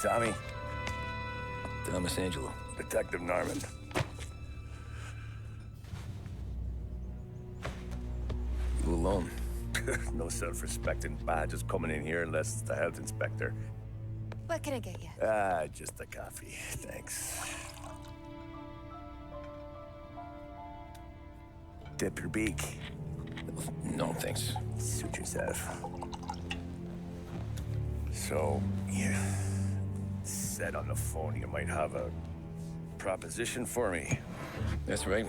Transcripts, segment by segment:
Tommy? Thomas Angelo. Detective Norman. You alone? No self-respecting badges coming in here unless it's the health inspector. What can I get you? Just a coffee. Thanks. Dip your beak. No, thanks. Suit yourself. So, you said on the phone you might have a proposition for me. That's right.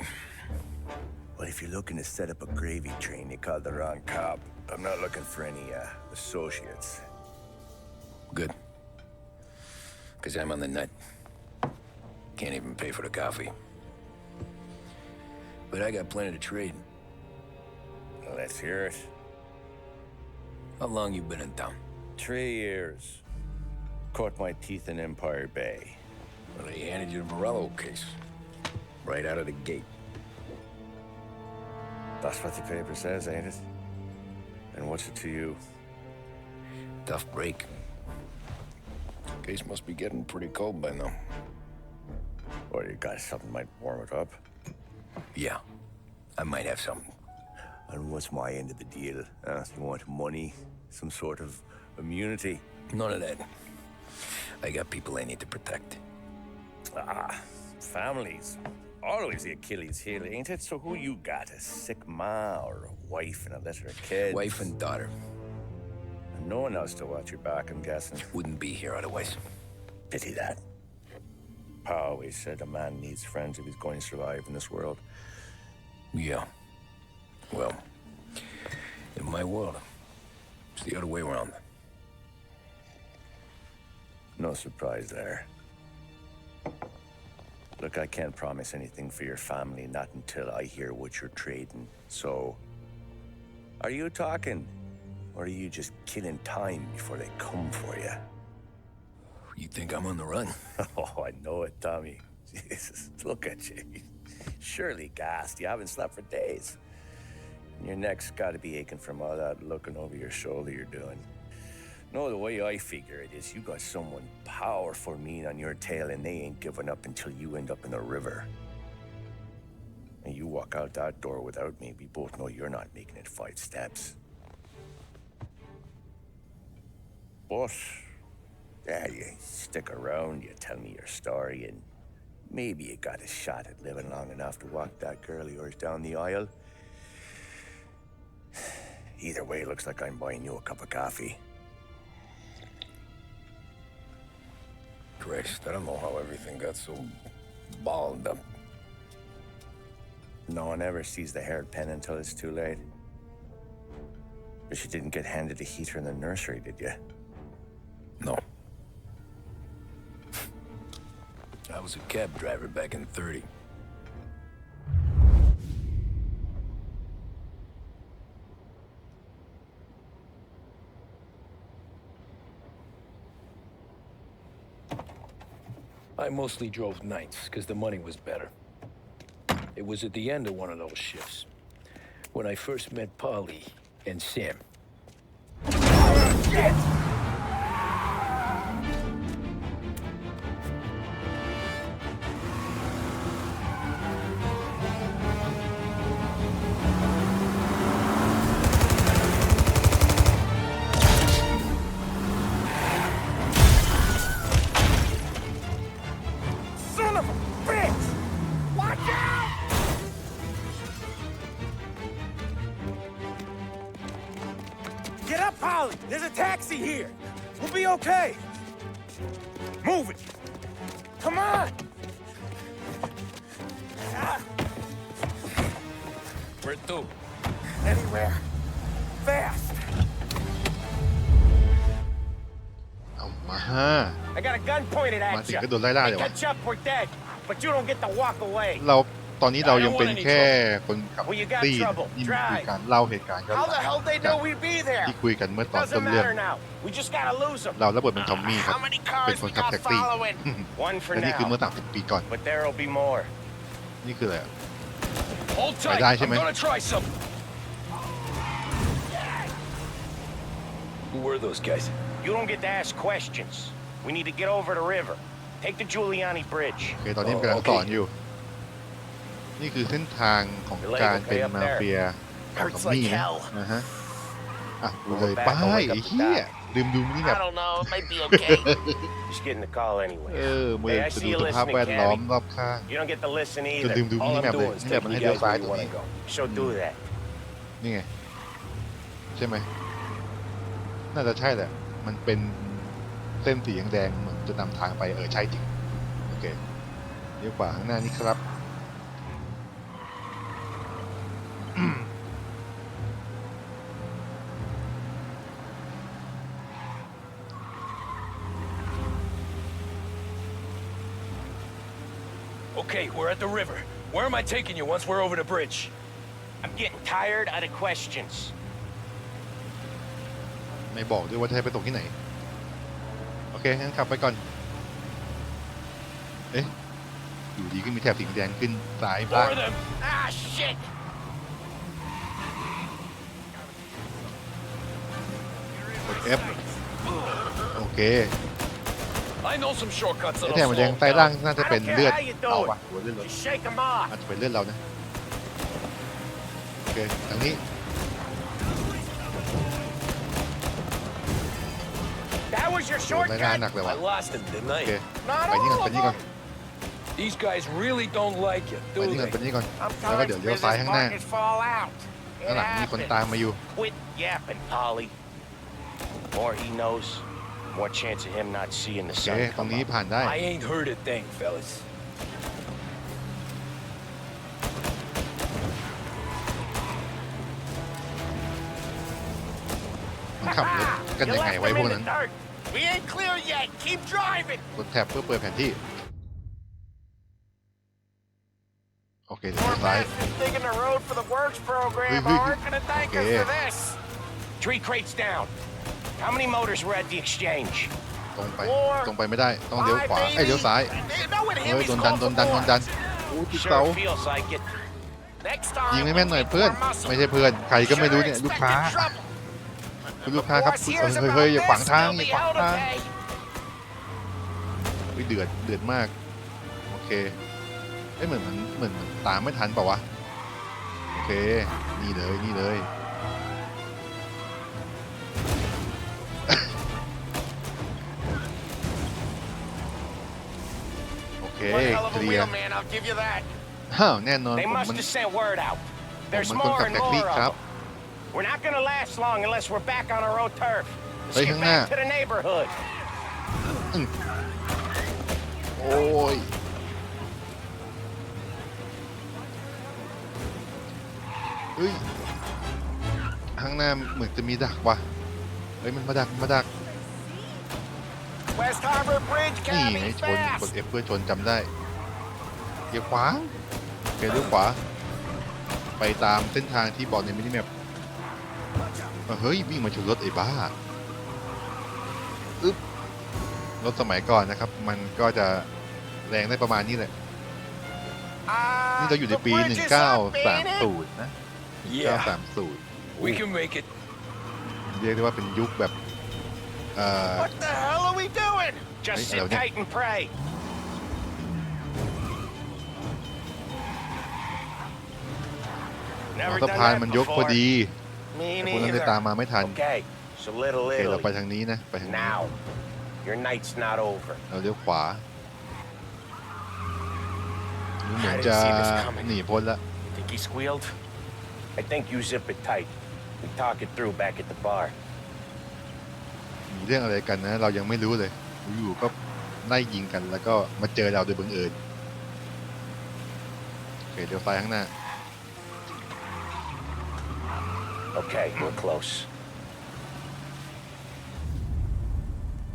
Well, if you're looking to set up a gravy train, you called the wrong cop. I'm not looking for any, associates. Good. Because I'm on the nut. Can't even pay for the coffee. But I got plenty to trade. Let's hear it. How long you been in town? 3 years. Caught my teeth in Empire Bay. Well, they handed you the Morello case. Right out of the gate. That's what the paper says, ain't it? And what's it to you? Tough break. Case must be getting pretty cold by now. Or you got something might warm it up? Yeah, I might have something. And what's my end of the deal? You want money? Some sort of immunity? None of that. I got people I need to protect. Families. Always the Achilles heel, ain't it? So who you got? A sick ma or a wife and a litter of kids? Wife and daughter. And no one else to watch your back, I'm guessing. Wouldn't be here otherwise. Pity that. Pa always said a man needs friends if he's going to survive in this world. Yeah. Well, in my world, it's the other way around. No surprise there. Look, I can't promise anything for your family, not until I hear what you're trading. So, are you talking? Or are you just killing time before they come for you? You think I'm on the run? Oh, I know it, Tommy. Jesus, look at you. Surely gassed. You haven't slept for days. And your neck's got to be aching from all that looking over your shoulder you're doing. No, the way I figure it is you got someone powerful mean on your tail and they ain't giving up until you end up in the river. And you walk out that door without me, we both know you're not making it 5 steps. But, yeah, you stick around, you tell me your story, and maybe you got a shot at living long enough to walk that girl of yours down the aisle. Either way, it looks like I'm buying you a cup of coffee. Christ, I don't know how everything got so balled up. No one ever sees the haired pen until it's too late. But you didn't get handed a heater in the nursery, did you? No. I was a cab driver back in 30. I mostly drove nights because the money was better. It was at the end of one of those shifts when I first met Polly and Sam. Shit! Get up, Polly! There's a taxi here! We'll be okay! Move it! Come on! Where to? Anywhere. Fast! เอามา I got a gun pointed มา at ถึง you. ก็โดนไล่ล่าเลยวะ Catch up, we're dead. But you don't get to walk away. ตอนนี้เรายังเป็นแค่คนขับตีนี่คือการเล่าเหตุการณ์ย้อนห How ลั the ง hell they know we'd be there? ที่คุยกันเมื่อตอนต้น Doesn't เรื่อง matter now. We just gotta lose them. เรารับบทเป็นทอมมี่ครับ How many เป็น cars คน we ขับ got แท็กซี่ following? One for และนี่คือเมื่อ now. 30 ปีก่อน But there'll be more. นี่คืออะไรอะ Hold tight, I'm gonna try some. Who were those guys? You don't get to ask questions. We need to get over the river. Take the Giuliani Bridge. โอเคตอนนี้มันกำลังสอนอยู่นี่คือเส้นทางของการเป็นมาเฟียของทอมมี่นะฮะอ่ะดูเลยป้ายไอ้เหี้ยลืมดูนี่แบบ I don't know. It might be okay. Just getting the call anyway. เมื่อจะดูสภาพแวดล้อมรอบข้าง You don't get to listen จะ either. ลืมดู All นี่ I'm แบบเลย doing is นี่แบบ taking มันให้ you เลี้ยว guys ซ้าย where ตร you งนี้ want to go. So do that. นี่ไงใช่ไหมน่าจะใช่แหละมันเป็นเส้นสีแดงๆเหมือนจะนำทางไปใช่จริงโอเคเลี้ยวขวาข้างหน้านี่ครับ Okay, we're at the river. Where am I taking you once we're over the bridge? I'm getting tired of the questions. ไม่บอกด้วยว่าจะให้ไปตกที่ไหนโอเคงั้นขับไปก่อนเอ๊ะอยู่ดีก็มีแถบสีแดงขึ้นซ้ายบ้าง More of them. Ah, shit! กด F โอเค I know some shortcuts ไอ้ that'll แถบ slow สีแดง them ใต้ล่าง down. น่าจะ I เป็น don't เลือด care how you เรา do it. อะหัวเลือดเรา Just shake them อาจ off. จะเป็นเลือดเรานะโอเคทางนี้ That was your โดนไล่ล่า shortcut? หนักเลย I ว่ะ lost him, didn't โอเค I? ไปนี่ก่อนไปนี่ก่อน These guys really don't like you, ไป do นี่ก่อน they? ไปนี่ก่อน I'm แล้วก็ tired เดี๋ยว of เลี้ยวซ้าย business ข้างหน้า partners fall out. ข้างหลังมีคนตามมาอยู่ Quit yapping, Polly. More he knows, more chance of him not seeing the โอเค sun ตรง come นี้ up. ผ่านได้ I ain't heard a thing, fellas. มันขับรถกัน You ยังไง left ไว้ him พวก in นั้ the น dirt. We ain't clear yet. Keep driving. กดแท็บเพื่อเปิดแผนที่โอเคเดี๋ยว More เลี้ยวซ้าย bastards digging the road for the works program Hey, hey, aren't gonna thank us okay. for this. 3 crates down. How many motors were at the exchange? ตรงไปตรงไปไม่ได้ต้องเลี้ยวขวาเลี้ยวซ้าย No one เฮ้ย hit โด me. นดันโดนดันโดนดันโอ้ติดเสา Sure feels like it. Next time. ยิงให้แม่นหน่อยเพื่อนไม่ใช่เพื่อนใครก็ไม่รู้เนี่ยลูกค้าคุณลูกค้าครับเฮ้ยอย่าขวางทางอย่าขวางทางเดือดมากโอเคเหมือนตามไม่ทันเปล่าวะโอเคนี่เลยโอเคเคลียร์อ้าวแน่นอน They ผม must มัน have sent word out. ผม There's มันคน more ขับ and แท็กซี่ more ครั of บ them. We're not gonna last long unless we're back on our own turf. Let's Hey, get hang back on. to the neighborhood. โอ้ยเฮ้ยข้างหน้าเหมือนจะมีดักว่ะเฮ้ยมันมาดัก West Harbor Bridge นี่ไง coming ชนกด fast. F เพื่อชนจำได้เลี้ยวขวาโอเคเลี้ยวขวาไปตามเส้นทางที่บอกในมินิแมปเฮ้ยวิ่งมาชนรถไอ้บ้าอึ๊บรถสมัยก่อนนะครับมันก็จะแรงได้ประมาณนี้แหละนี่เราอยู่ในปี 1930 นะ Yeah, 1930 we can make it. เรียกได้ว่าเป็นยุคแบบWhat the hell are we doing? Just Hey, hello, sit tight and pray. สะพานมันยกพอดี Me แต่พวกนั้นได้ neither. ตามมาไม่ทัน Okay, so Little โอเคเรา Italy. ไปทางนี้นะไปทางนี้ Now, your night's not over. เราเลี้ยวขวาเหมือนจะหนีพ้นละ Think he squealed? I think you zip it tight. We talk it through back at the bar. มีเรื่องอะไรกันนะเรายังไม่รู้เลยอยู่ๆก็ไล่ยิงกันแล้วก็มาเจอเราโดยบังเอิญโอเคเดี๋ยวซ้ายข้างหน้า Okay, we're close.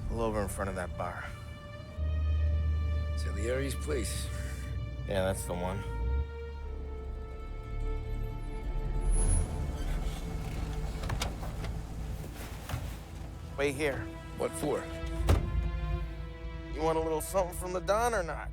Pull over in front of that bar. Salieri's place. Yeah, that's the one. Wait here. What for? You want a little something from the Don or not?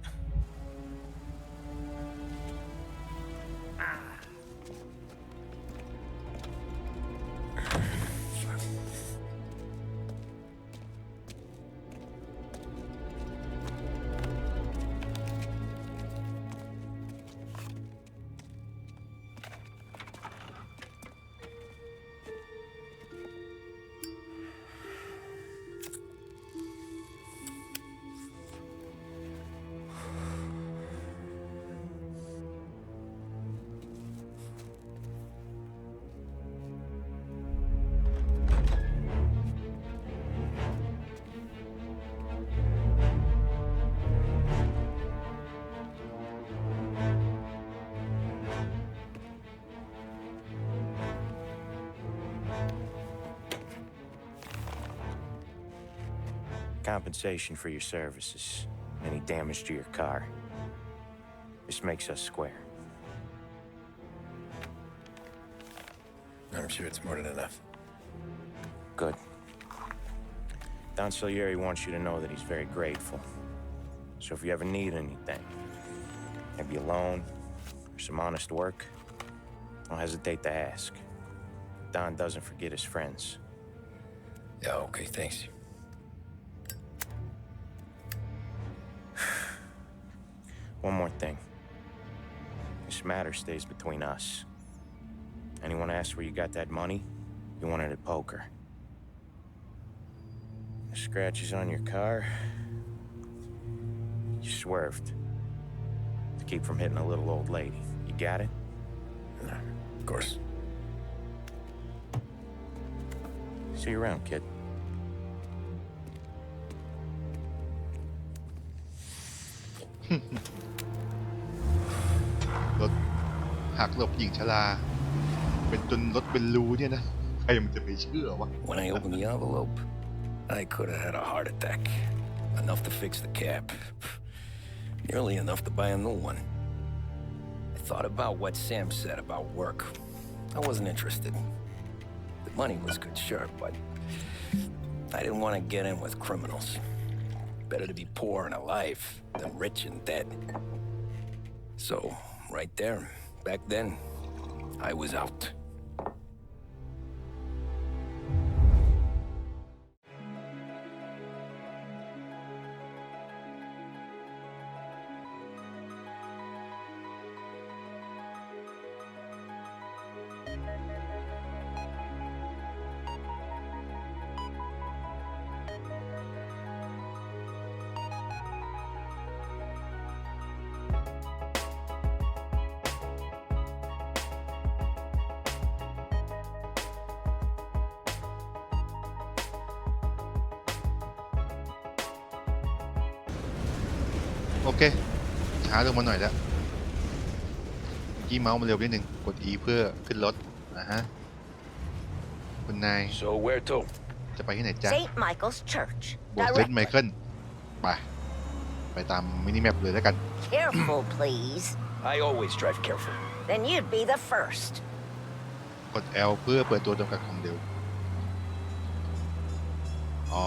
Compensation for your services. Any damage to your car. This makes us square. I'm sure it's more than enough. Good. Don Salieri wants you to know that he's very grateful. So if you ever need anything, maybe a loan or some honest work, don't hesitate to ask. Don doesn't forget his friends. Yeah, okay, thanks. One more thing. This matter stays between us. Anyone asks where you got that money, you won it at poker. The scratches on your car, you swerved to keep from hitting a little old lady. You got it? Of course. See you around, kid. รถหักหลบหญิงชราเป็นจนรถเป็นรูเนี่ยนะใครมันจะไปเชื่อวะ When I opened the envelope, I could have had a heart attack. Enough to fix the cab. Nearly enough to buy a new one. I thought about what Sam said about work. I wasn't interested. The money was good, sure, but I didn't want to get in with criminals. Better to be poor and alive than rich and dead. So, right there, back then, I was out.โอเคช้าลงมาหน่อยแล้วเมื่อกี้เมาส์มันเร็วนิดนึงกด E เพื่อขึ้นรถฮะคุณนาย So where to? จะไปที่ไหนจ๊ะ St. Michael's Church. โบสถ์เซนต์ไมเคิลไปตามมินิแมปเลยแล้วกัน Careful, please. I always drive careful. Then you'd be the first. กด L เพื่อเปิดตัวจำกัดความเร็วอ๋อ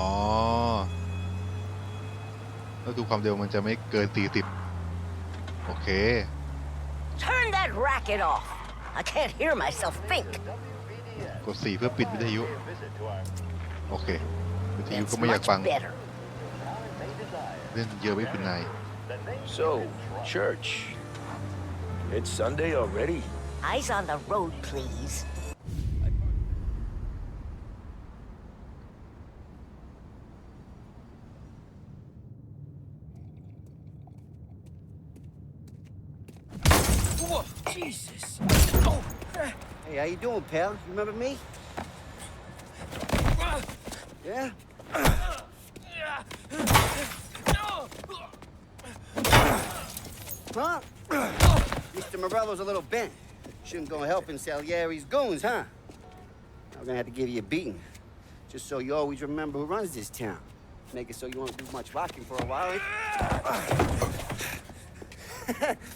แล้วดูความเร็วมันจะไม่เกิน40โอเค Turn that racket off. I can't hear myself think. กด4เพื่อปิดวิทยุโอเควิทยุ That's ก็ไม่อยาก much ฟัง better. เรื่องเยอะไม่คุณนาย So, church. It's Sunday already? Eyes on the road, please. Whoa, Jesus. Oh. Hey, how you doing, pal? You remember me? Yeah? Huh? Mr. Morello's a little bent. Shouldn't go helping Salieri's goons, huh? I'm gonna have to give you a beating. Just so you always remember who runs this town. Make it so you won't do much rocking for a while.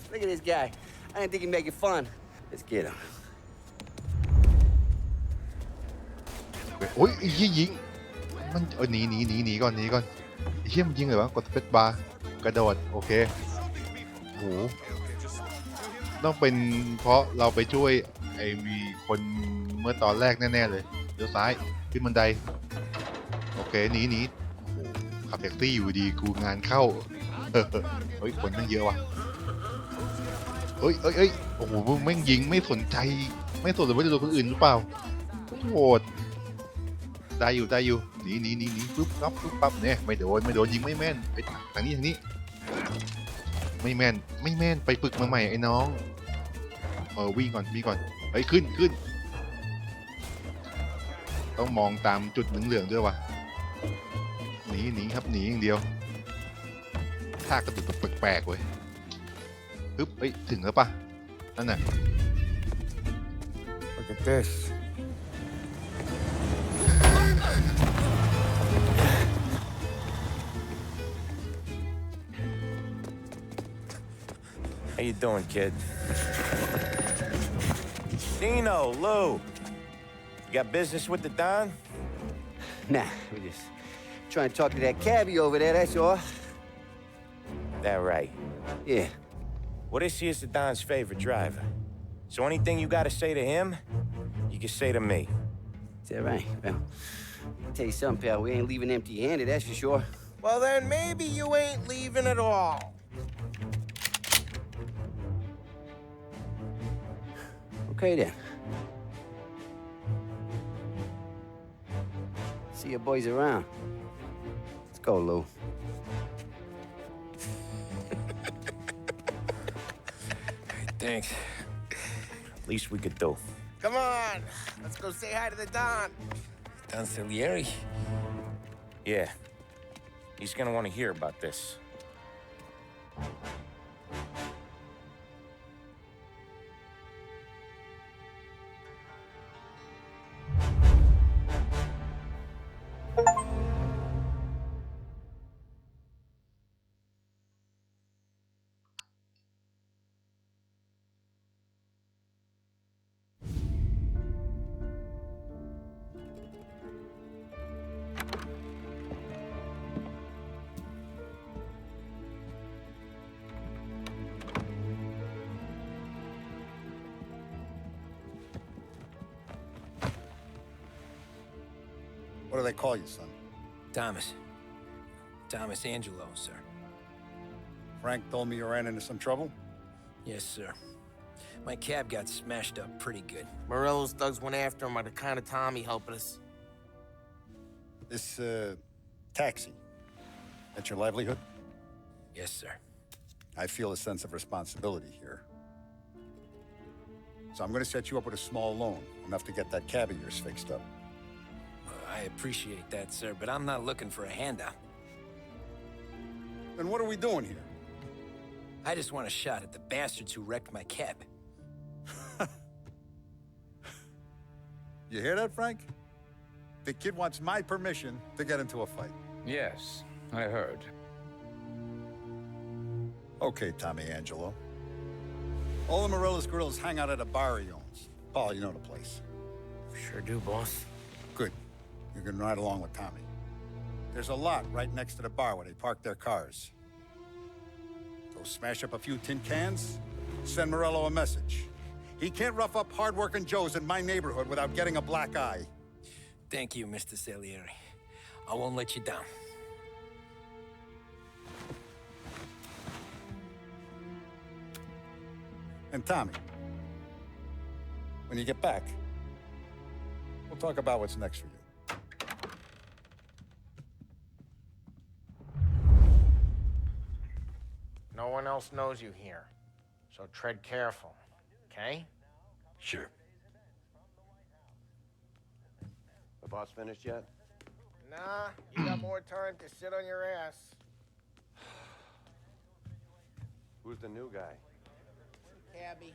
Look at this guy. I didn't think he'd make it fun. Let's get him. โอ้ยไอ้เหี้ยยิงมันหนีก่อนไอ้เหี้ยมันยิงเลยวะกดสเปซบาร์กระโดดโอเคโหต้องเป็นเพราะเราไปช่วยไอ้มีคนเมื่อตอนแรกแน่ๆเลยเลี้ยวซ้ายขึ้นบันไดโอเคหนีโอ้โหขับแท็กซี่อยู่ดีกูงานเข้าเฮ้ยคนตั้งเยอะว่ะเอ้ยโอ้โหแม่งยิงไม่สนใจไม่สนเลยว่าจะโดนคนอื่นหรือเปล่าโหดได้อยู่หนีปึ๊บปั๊บเนี่ยไม่โดนยิงไม่แม่นไปทางนี้ไม่แม่นไปฝึกมาใหม่ไอ้น้องวิ่งก่อนไปขึ้นต้องมองตามจุดเหลืองๆด้วยว่ะหนีครับหนีอย่างเดียวท่ากระตุกแปลกๆเว้ยปึ๊บถึงแล้วป่ะนั่นน่ะ Look at this. you doing, kid? Dino, Lou. You got business with the Don? Nah, we just trying to talk to that cabbie over there, that's all. That right. Yeah. Well, this here's the Don's favorite driver. So anything you gotta say to him, you can say to me. Is that right? Well, I'll tell you something, pal. We ain't leaving empty-handed, that's for sure. Well, then maybe you ain't leaving at all. Okay, then. See your boys around. Let's go, Lou. Thanks. Least we could do. Come on, let's go say hi to the Don. Don Salieri? Yeah, he's gonna want to hear about this. What do they call you, son? Thomas. Thomas Angelo, sir. Frank told me you ran into some trouble? Yes, sir. My cab got smashed up pretty good. Morello's thugs went after him on the kind of Tommy helping us. This, taxi, that's your livelihood? Yes, sir. I feel a sense of responsibility here. So I'm gonna set you up with a small loan, enough to get that cab of yours fixed up. I appreciate that, sir, but I'm not looking for a handout. Then what are we doing here? I just want a shot at the bastards who wrecked my cab. You hear that, Frank? The kid wants my permission to get into a fight. Yes, I heard. Okay, Tommy Angelo. All the Morello's girls hang out at a bar he owns. Paul, you know the place. Sure do, boss. Good. You can ride along with Tommy. There's a lot right next to the bar where they park their cars. Go smash up a few tin cans, send Morello a message. He can't rough up hard-working Joes in my neighborhood without getting a black eye. Thank you, Mr. Salieri. I won't let you down. And Tommy, when you get back, we'll talk about what's next for you. No one else knows you here, so tread careful, okay? Sure. The boss finished yet? Nah, you got more time to sit on your ass. Who's the new guy? Cabby.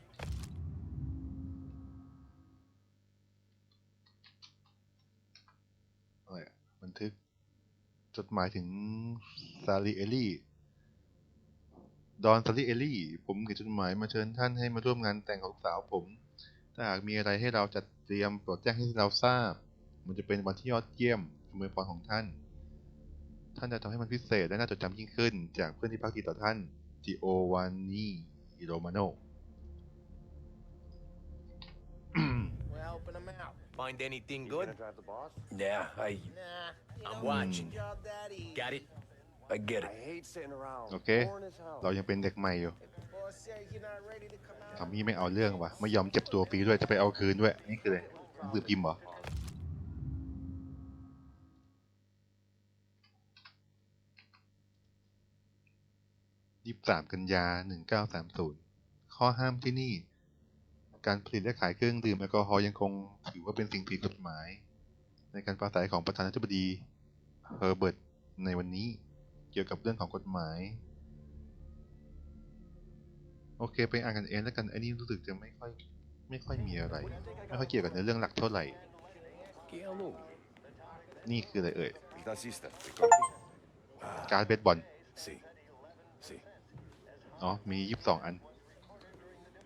อะไรอะบันทึกจดหมายถึงซาลิเอลี่ดอนซาลิเอลี่ผมเขียนจดหมายมาเชิญท่านให้มาร่วมงานแต่งของลูกสาวผมถ้าหากมีอะไรให้เราจัดเตรียมโปรดแจ้งให้เราทราบมันจะเป็นวันที่ยอดเยี่ยมอวยพรของท่านจะทำให้มันพิเศษและน่าจดจำยิ่งขึ้นจากเพื่อนที่พักดีต่อท่านจิโอวานนีโรมาโน We're helping him out. Find anything You good? gonna drive the boss? Yeah, Nah, I'm watching. Job that easy. Got it. I get I it. hate sitting around. โอเค Boring as hell. เรายังเป็นเด็กใหม่อยู่ If the boss says you're not ready to come out, ทำนี่ไม่เอาเรื่องวะไม่ยอมเจ็บตัวฟรีด้วยจะไปเอาคืนด้วยนี่คืออะไรหนังสือพิมพ์เหรอ23 กันยา 1930 ข้อห้ามที่นี่การผลิตและขายเครื่องดื่มแอลกอฮอล์ยังคงถือว่าเป็นสิ่งผิดกฎหมายในการปราศัยของประธานาธิบดีเฮอร์เบิร์ตในวันนี้เกี่ยวกับเรื่องของกฎหมายโอเคไปอ่านกันเองแล้วกันไอ้นี่รู้สึกจะไม่ค่อยมีอะไรไม่ค่อยเกี่ยวกับเรื่องหลักเท่าไหร่นี่คืออะไรเอ่ย Nazista, ricordi? การ์ดเบสบอล Sì, sì. อ๋อมี22 อัน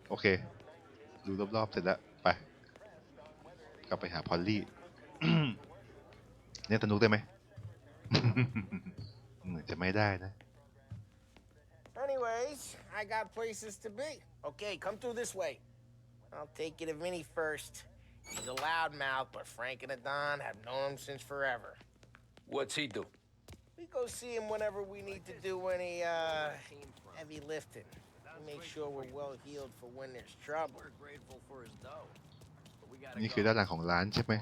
โอเค ดูรอบๆเสร็จแล้ว ไป กลับไปหาพอลลี่ เนี่ยสนุกได้ไหม เหมือนจะไม่ได้นะ Anyways, I got places to be. Okay, come through this way. I'll take you to Vinny first. He's a loudmouth, but Frank and Adon have known him since forever. What's he do? We go see him whenever we need to do any, heavy lifting. We make sure we're well healed for when there's trouble. นี่คือด้านหลังของร้านใช่ไหม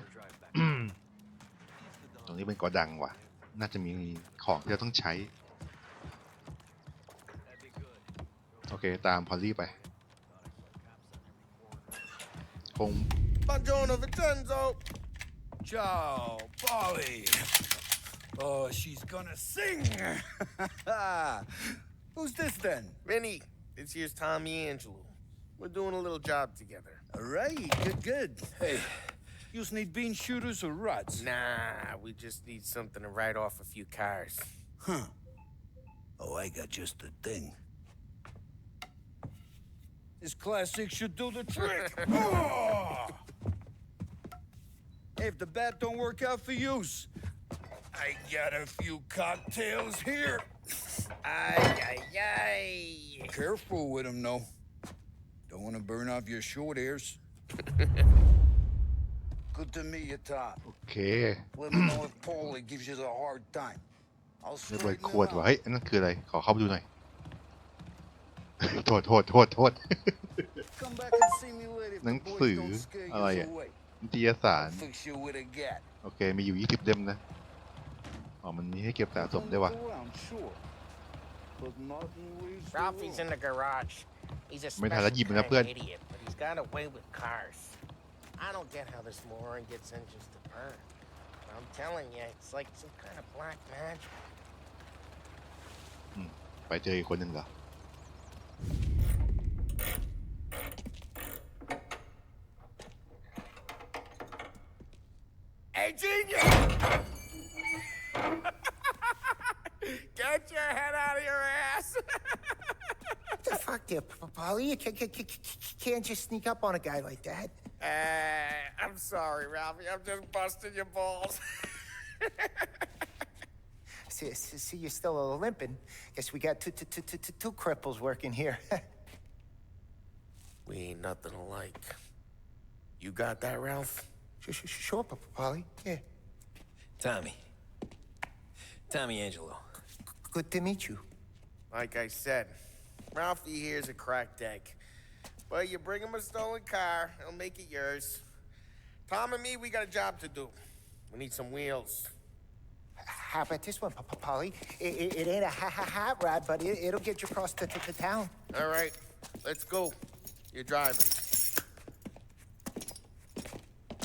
ตรงนี้เป็นโกดังว่ะ น่าจะมีของที่เราต้องใช้ โอเค ตามพอลลี่ไป คง Buongiorno, Vincenzo. Ciao, Polly. Oh, she's gonna sing. Who's this then? Vinny, this here's Tommy Angelo. We're doing a little job together. All right, good. Hey, you need bean shooters or rods? Nah, we just need something to write off a few cars. Huh. Oh, I got just the thing. This classic should do the trick. Oh! Hey, if the bat don't work out for use, I got a few cocktails here. Ay. Careful with them, though. Don't want to burn off your short hairs. Good to meet you, Tom. โอเค Let me know if Paulie gives you a hard time. I'll เรียบร้อย straighten ขวด him ว่ะ out. เฮ้ยอันนั่นคืออะไร ขอเข้าไปดูหน่อย โทษ Come back and see me later if หนัง the สือ boys don't scare อะไร you อ่ะ away. นิตยสาร Fix you with a gat. โอเค มีอยู่20 เล่มนะ อ๋อ มันมีให้เก็บสะสมด้วยว่ะ Look around, sure. But nothing leaves the Ralphie's room. in the garage. He's a Mấy thằng đã special dìm mình kind ra พื่อน of idiot, but he's got a way with cars. I don't get how this moron gets engines to burn. I'm telling you, it's like some kind of black magic. ไปเจออีกคนหนึ่งเหรอ Hey, genius! Get your head out of your ass! What the fuck there, Polly? You can't just sneak up on a guy like that. I'm sorry, Ralphie. I'm just busting your balls. See, you're still limping. Guess we got two cripples working here. We ain't nothing alike. You got that, Ralph? Sure, Polly. Yeah. Tommy Angelo. Good to meet you. Like I said, Ralphie here's a cracked egg. But you bring him a stolen car, he'll make it yours. Tom and me, we got a job to do. We need some wheels. How about this one, Polly? It ain't a hot rod, but it'll get you across to town. All right, let's go. You're driving.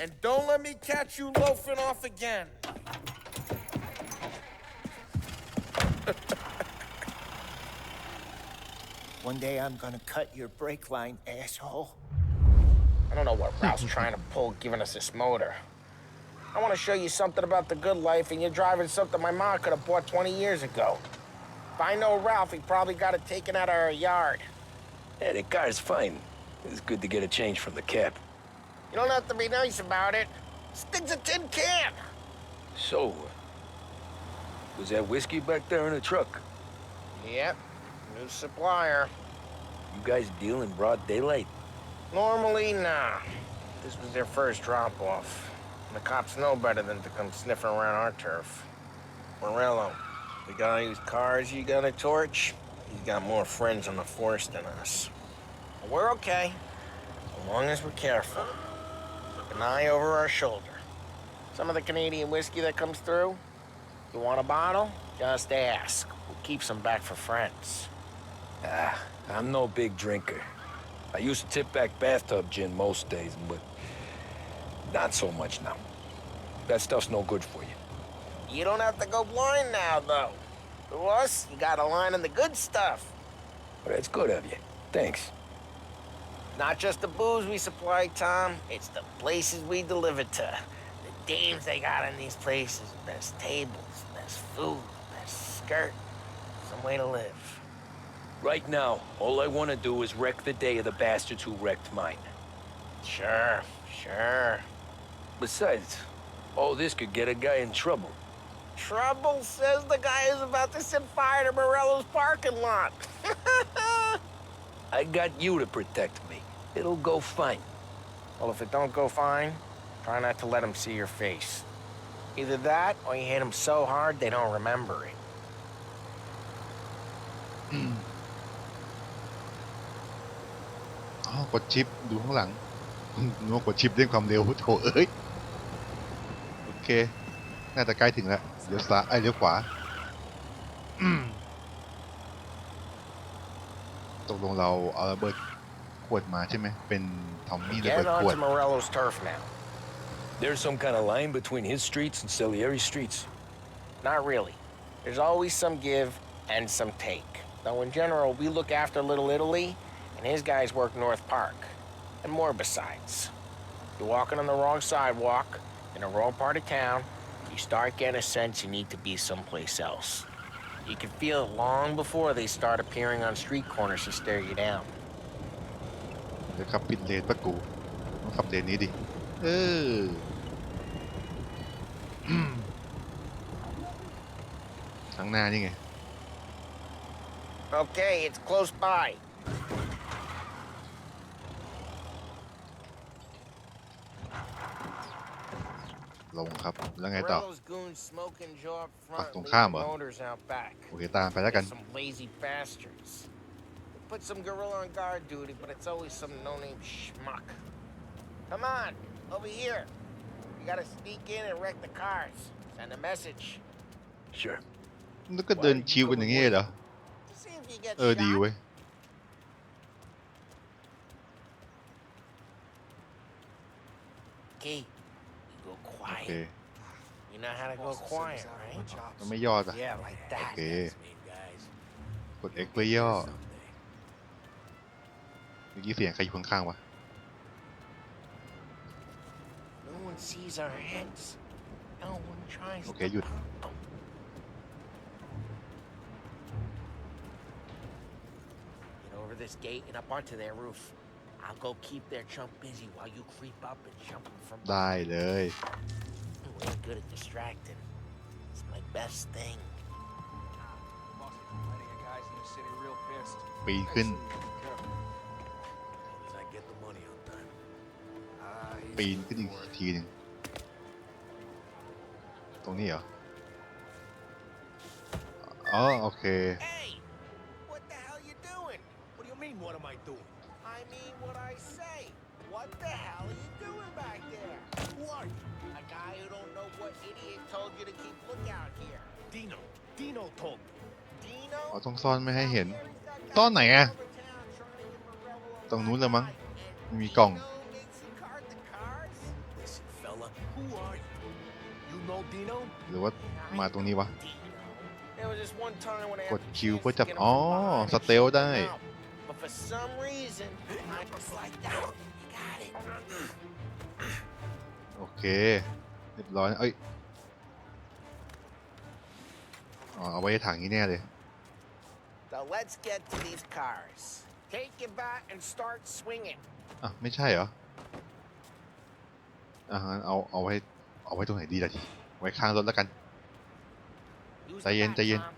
And don't let me catch you loafing off again. One day I'm gonna cut your brake line, asshole. I don't know what Ralph's trying to pull giving us this motor. I want to show you something about the good life, and you're driving something my mom could have bought 20 years ago. If I know Ralph, he probably got it taken out of our yard. Yeah, the car's fine. It's good to get a change from the cab. You don't have to be nice about it. Stig's a tin can. So, was that whiskey back there in the truck? Yep, new supplier. You guys deal in broad daylight? Normally, nah. This was their first drop-off. The cops know better than to come sniffing around our turf. Morello, the guy whose cars you got a torch, he's got more friends on the force than us. But we're okay, as long as we're careful. Keep an eye over our shoulder. Some of the Canadian whiskey that comes through, you want a bottle? Just ask. We'll keep some back for friends. I'm no big drinker. I used to tip back bathtub gin most days, but not so much now. That stuff's no good for you. You don't have to go blind now, though. To us, you got a line in the good stuff. But that's good of you. Thanks. Not just the booze we supply, Tom. It's the places we deliver to. The dames they got in these places. Best tables, best food, best skirt. Some way to live. Right now, all I want to do is wreck the day of the bastards who wrecked mine. Sure. Besides, all this could get a guy in trouble. Trouble says the guy is about to set fire to Morello's parking lot. I got you to protect me. It'll go fine. Well, if it don't go fine, try not to let him see your face. Either that, or you hit him so hard they don't remember it. อ๋อกดชิปดูข้างหลังนึกว่ากดชิปเร่งความเร็วโถเอ้ยโอเคน่าจะใกล้ถึงแล้วเลี้ยวซ้ายเลี้ยวขวาตกลงเราเอาระเบิดขวดมาใช่ไหมเป็นทอมมี่ระเบิด Get ขวด onto Morello's turf now. There's some kind of line between his streets and Salieri streets. Not really. There's always some give and some take. Though in general, we look after Little Italy, and his guys work North Park. And more besides. You're walking on the wrong sidewalk, in the wrong part of town, you start getting a sense you need to be someplace else. You can feel it long before they start appearing on street corners to stare you down. เดี๋ยวขับผิดเลนปะกูต้องขับเลนนี้ดิข้างหน้านี่ไง Okay, it's close by. ลงครับแล้วไงต่อ Morello's goons smoking Joe up ฝั่ง front, ตรงข้าม leaving เหรอ motors out back. โอเคตามไปแล้วกัน Some lazy bastards. They put some gorilla on guard duty, but it's always some no-name schmuck. Come on, over here. You gotta sneak in and wreck the cars. Send a message. Sure. แล้วก็เดินชิวกันอย่างงี้เหรอ To see if you get ดี shot. เว้ย Okay, you go โอ quiet. เค You know how to go quiet, right? มันไม่ยอดอ่ะ Yeah, like โอ that. เคกด X เพื่อย่อเมื่อกี้เสียงใครอยู่ข้างๆวะ No one sees our heads. No one tries Okay, to you- pop them. Get over this gate and up onto their roof. I'll go keep their chump busy while you creep up and jump him from ได้เลย behind. We're good at distracting. It's my best thing. ปีนขึ้น ปีนขึ้นอีกทีหนึ่งตรงนี้เหรอ อ๋อโอเค Hey! What the hell you doing? What do you mean, what am I doing? I mean what I say. What the hell are you doing back there? Who are you? A guy who don't know what idiot told you to keep lookout here. Dino. Dino told me. Dino? อ๋อต้องซ่อนไม่ให้เห็น ซ่อนไหนอะ ตรงนู้นเลยมั้งมีกล่อง Listen, fella, who are you? You know Dino? หรือว่ามาตรงนี้วะ There was this one time when I ก had ด the คิว chance เพื่อ to จับ get him อ๋อ from behind ส and เตล shoot him ได้ out. But for some reason, I was like that. You got it. โอเค เรียบร้อยเอ้ย อ๋อ เอาไว้ถังนี้แน่เลย So let's get to these cars. Take your bat and start swinging. อ่ะ ไม่ใช่เหรอ งั้นเอาไว้ตรงไหนดีล่ะทีไว้ข้างรถแล้วกัน Use ใจ the เย็น bat, ใจเย็น Tom.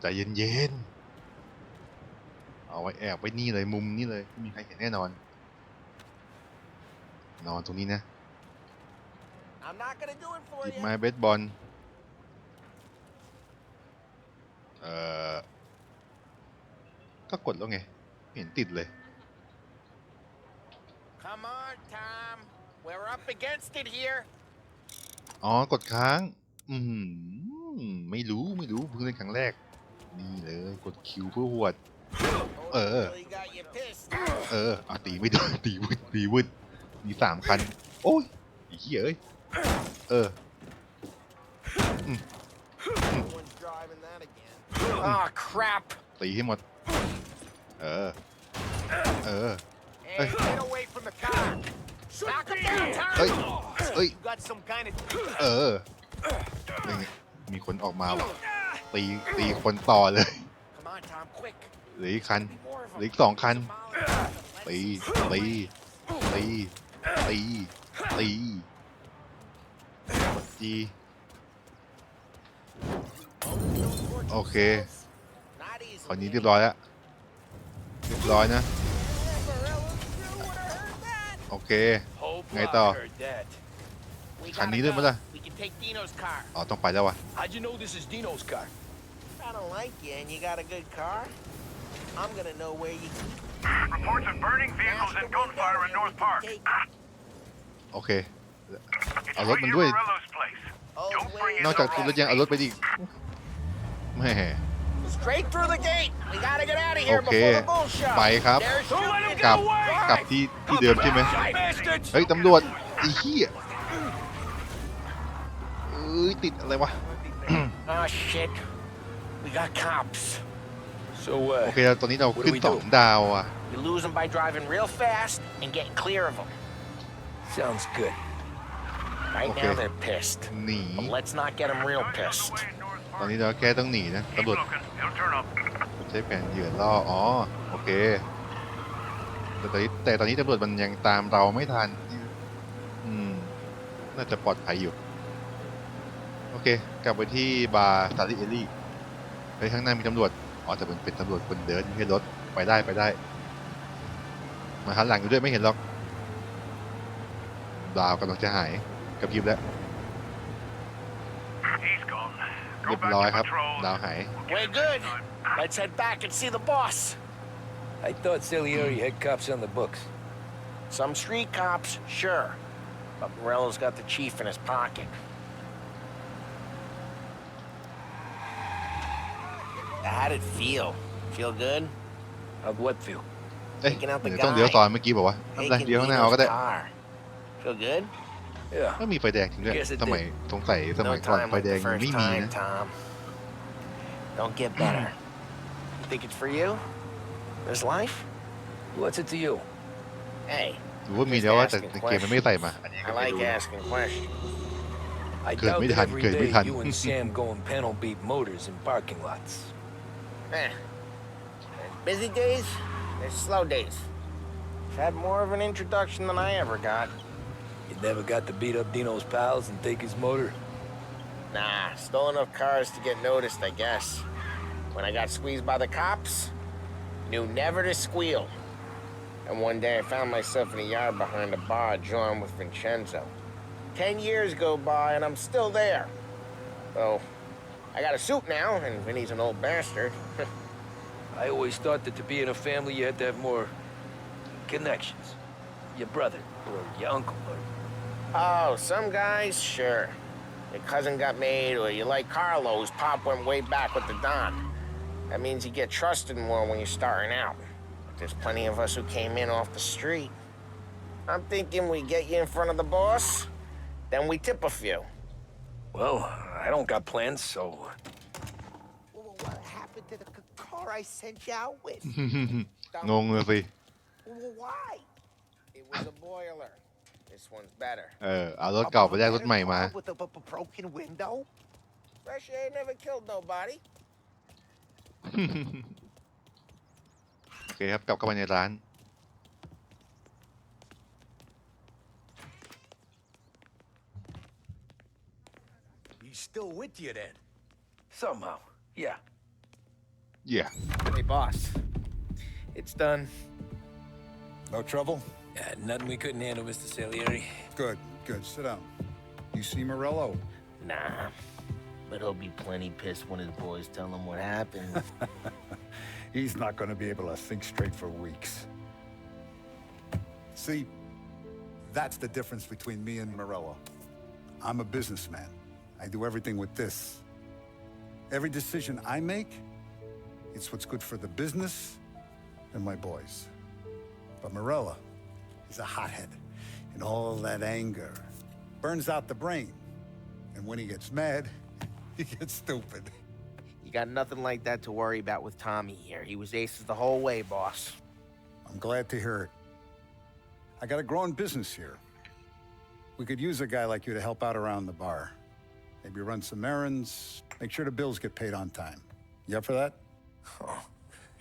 ใจเย็นๆเอาไว้แอบไว้นี่เลยมุมนี้เลยไม่มีใครเห็นแน่นอน นอนตรงนี้นะ I'm not gonna do it for หยิบ you. ไม้เบสบอล ก็กดแล้วไงไม่เห็นติดเลย Come on, Tom. We're up against it here. อ๋อกดค้าง ไม่รู้เพิ่งเล่นครั้งแรก นี่เลยกดคิวเพื่อหวด Really got you pissed. ตีไม่โดนตีวืดมี3 คัน โอ้ยไอ้เหี้ยเอ้ย No one's driving that again. Oh, crap. ตีให้หมด Hey, get away from the car. Knock him down, Tom. เอ้ย You got some kind of... นี่มีคนออกมาว่ะตีคนต่อเลย Come on, Tom, quick. เหลืออีกคันเหลืออีก2 คันตีตีตีตีตีจีโอเคคราวนี้เรียบร้อยแล้วเรียบร้อยนะโอเคไงต่อคันนี้ด้วยมั้ยล่ะอ๋อต้องไปแล้ววะ How'd you know this is Dino's car? I don't like you and you got a good car. I'm gonna know where you keep Reports of burning vehicles and gunfire in North Park. โอเคเอารถมันด้วย นอกจากคุณรถยังเอารถไปดิแม่ Straight through the gate. We gotta get out of โอ here เค before the bull ไป show. ครับกลับที่เดิมใช่ไหมเฮ้ยตำรวจไอ้เหี้ยติดอะไรวะ Oh shit. We got cops. So, โอเคตอนนี้เราขึ้น2 ดาวอ่ะ You lose them by driving real fast and getting clear of them. sounds good. Right Okay. now they're pissed. หนี But let's not get them real pissed. ตอนนี้เราแค่ต้องหนีนะตำรวจใช้แผนเหยื่อล่ออ๋อโอเคแต่ตอนนี้ตำรวจมันยังตามเราไม่ทันน่าจะปลอดภัยอยู่โอเคกลับไปที่บาร์ซาริเอลี่ไปข้างหน้ามีตำรวจอ๋อแต่มันเป็นตำรวจคนเดินไม่ใช่รถไปได้มาหันหลังอยู่ด้วยไม่เห็นหรอกดาวกำลังจะหายกับยิบแล้วเรียบร้อยครับดาวหาย We're good. Let's head back and see the boss. I thought Salieri had cops on the books. Some street cops, sure. But Morello's got the chief in his pocket. How'd it feel? Feel good? How'd what feel? เอ๊ะเดี๋ยวต้องเลี้ยวซอยเมื่อกี้บอกว่าไม่เป็นไรเลี้ยวข้างหน้าเอาก็ได้ Feel good? Yeah. ไม่มีไฟแดงถึงด้วยสมัยสงสัยสมัยก่อนไฟแดงไม่มีนะ Don't get better. You think it's for you? This life? What's it to you? Hey. หรือว่ามีแล้วว่าแต่เกมมันไม่ใส่มา I like asking questions. I doubt that every day you and Sam go and panel beat motors in parking lots. Busy days, there's slow days. Had more of an introduction than I ever got. You never got to beat up Dino's pals and take his motor? Nah, stole enough cars to get noticed, I guess. When I got squeezed by the cops, knew never to squeal. And one day I found myself in a yard behind a bar joined with Vincenzo. 10 years go by and I'm still there. So, I got a suit now, and Vinny's an old bastard. I always thought that to be in a family you had to have more connections. Your brother, or your uncle, or... Oh, some guys, sure. Your cousin got made, or you like Carlos, Pop went way back with the Don. That means you get trusted more when you're starting out. There's plenty of us who came in off the street. I'm thinking we get you in front of the boss, then we tip a few. Well, I don't got plans, so... What happened to the car I sent you out with? งงเลยสิ Why? It was a boiler. This one's better. เอารถเก่าไปแลกรถใหม่มา With a broken window? Fresh air never killed nobody. โอเคครับกลับเข้ามาในร้าน He's still with you then? Somehow, yeah. Yeah. Hey, boss. It's done. No trouble? Yeah, nothing we couldn't handle, Mr. Salieri. Good. Sit down. You see Morello? Nah. But he'll be plenty pissed when his boys tell him what happened. He's not going to be able to think straight for weeks. See, that's the difference between me and Morello. I'm a businessman. I do everything with this. Every decision I make, it's what's good for the business and my boys. But Morello, he's a hothead, and all that anger burns out the brain. And when he gets mad, he gets stupid. You got nothing like that to worry about with Tommy here. He was aces the whole way, boss. I'm glad to hear it. I got a growing business here. We could use a guy like you to help out around the bar. Maybe run some errands, make sure the bills get paid on time. You up for that? Oh,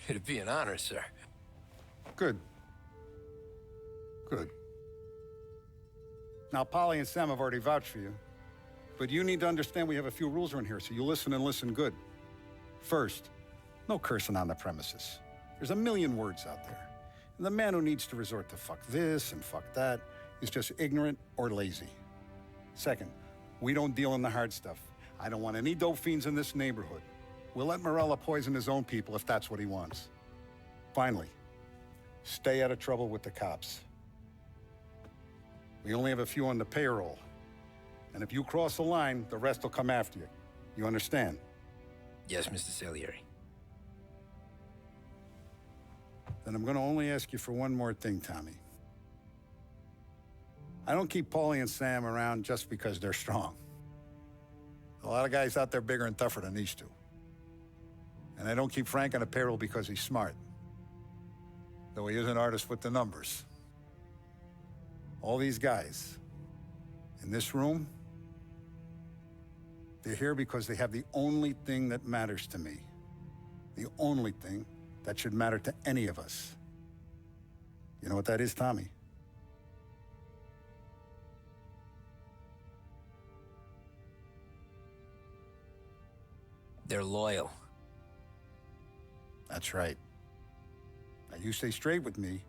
It'd be an honor, sir. Good. Good. Now, Polly and Sam have already vouched for you. But you need to understand we have a few rules around here, so you listen and listen good. First, no cursing on the premises. There's a million words out there. And the man who needs to resort to fuck this and fuck that is just ignorant or lazy. Second, we don't deal in the hard stuff. I don't want any dope fiends in this neighborhood. We'll let Morella poison his own people if that's what he wants. Finally, stay out of trouble with the cops. We only have a few on the payroll. And if you cross the line, the rest will come after you. You understand? Yes, Mr. Salieri. Then I'm going to only ask you for one more thing, Tommy. I don't keep Paulie and Sam around just because they're strong. A lot of guys out there bigger and tougher than these two. And I don't keep Frank on the payroll because he's smart. Though he is an artist with the numbers. All these guys in this room, they're here because they have the only thing that matters to me. The only thing that should matter to any of us. You know what that is, Tommy? They're loyal. That's right. Now, you stay straight with me,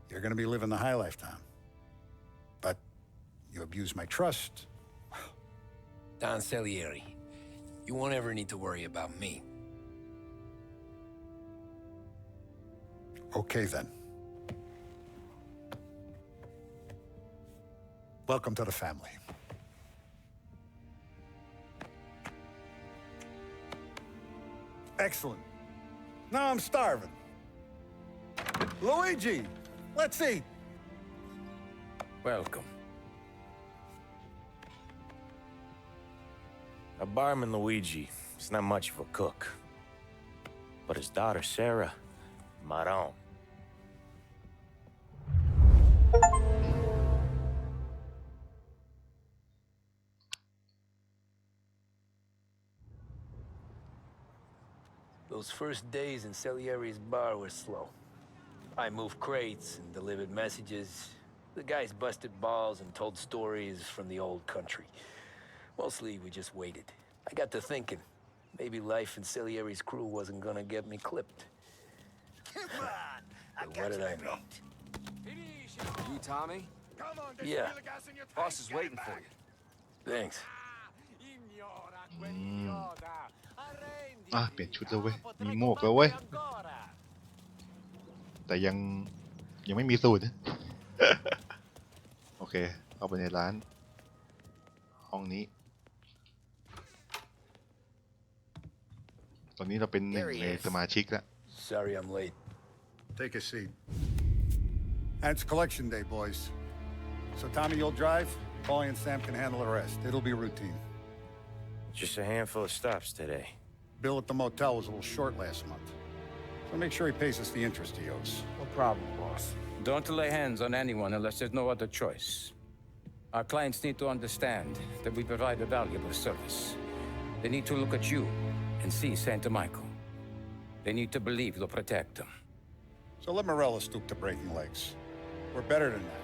you're gonna be living the high life, Tom. But you abuse my trust. Don Salieri, you won't ever need to worry about me. Okay, then. Welcome to the family. Excellent. Now I'm starving. Luigi, let's eat. Welcome. Our barman Luigi is not much of a cook. But his daughter Sarah, Maron. Those first days in Salieri's bar were slow. I moved crates and delivered messages. The guys busted balls and told stories from the old country. Mostly, we just waited. I got to thinking, maybe life in Salieri's crew wasn't gonna get me clipped. Come on, But what did I know? You, Tommy? Yeah. Boss is waiting for you. Thanks. เปลี่ยนชุดแล้วเว้ยมีหมวกแล้วเว้ยแต่ยังไม่มีสูตร โอเคเข้าไปในร้านห้องนี้ตอนนี้เราเป็นหนึ่งในสมาชิกแล้ว Sorry I'm late. Take a seat. And it's collection day, boys. So Tommy, you'll drive. Paulie and Sam can handle the rest. It'll be routine. Just a handful of stops today. Bill at the motel was a little short last month. So make sure he pays us the interest he owes. No problem, boss. Don't lay hands on anyone unless there's no other choice. Our clients need to understand that we provide a valuable service. They need to look at you and see Santa Michael. They need to believe you'll protect them. So let Morella stoop to breaking legs. We're better than that.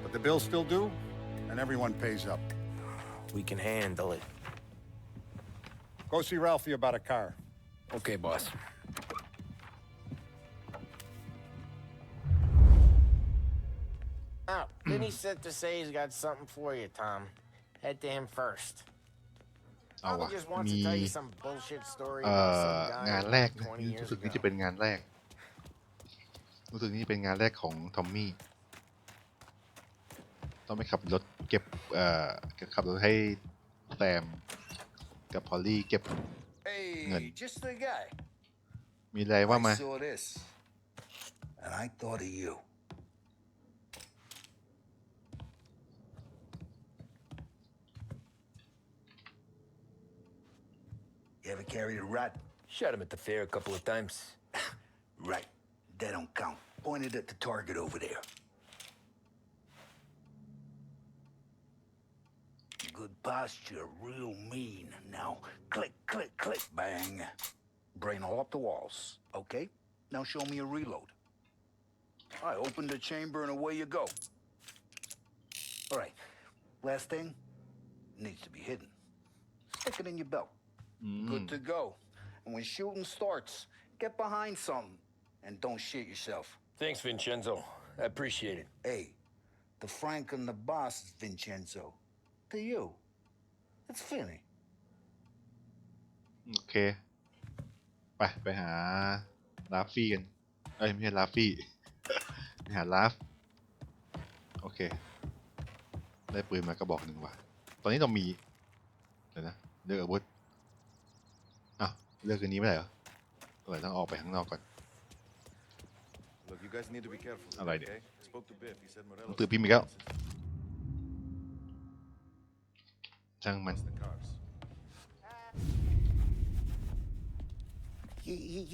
But the bills still due, and everyone pays up. We can handle it. Go see Ralphie about a car. Okay, boss. Oh, didn't he sit to say he's got something for you, Tom? Head to him first. เอาวะ Probably just wants มี to tell you some bullshit story about some guy งานแรก like นะ 20 years รู้สึก ago. นี่จะเป็นงานแรกรู้สึกนี่เป็นงานแรกของทอมมี่ต้องไปขับรถเก็บขับรถให้แซมกับพอลลี่เก็บเงิน Hey, just the guy. มีอะไรว่ามา I saw this, and I thought of you. You ever carried a rat? Shot him at the fair a couple of times. Right. That don't count. Pointed at the target over there. Good posture, real mean. Now, click, click, click, bang. Brain all up the walls, okay? Now show me a reload. I open the chamber and away you go. All right. Last thing needs to be hidden. Stick it in your belt. Good to go. And when shooting starts, get behind something and don't shit yourself. Thanks, Vincenzo. I appreciate it. Hey, the Frank and the boss is Vincenzo. To you, it's Finny. โอเคไปหาลาฟฟี่กันไม่ใช่ลาฟฟี่ ไปหาลาฟโอเคได้ปืนมากระบอกหนึ่งว่ะตอนนี้เรามีเดี๋ยวนะเลือกอาวุธเลือกอันนี้ไม่ได้เหรอต้องออกไปข้างนอกก่อนอะไรเนี่ยตื่นพิมพ์อีกแล้วช่างมัน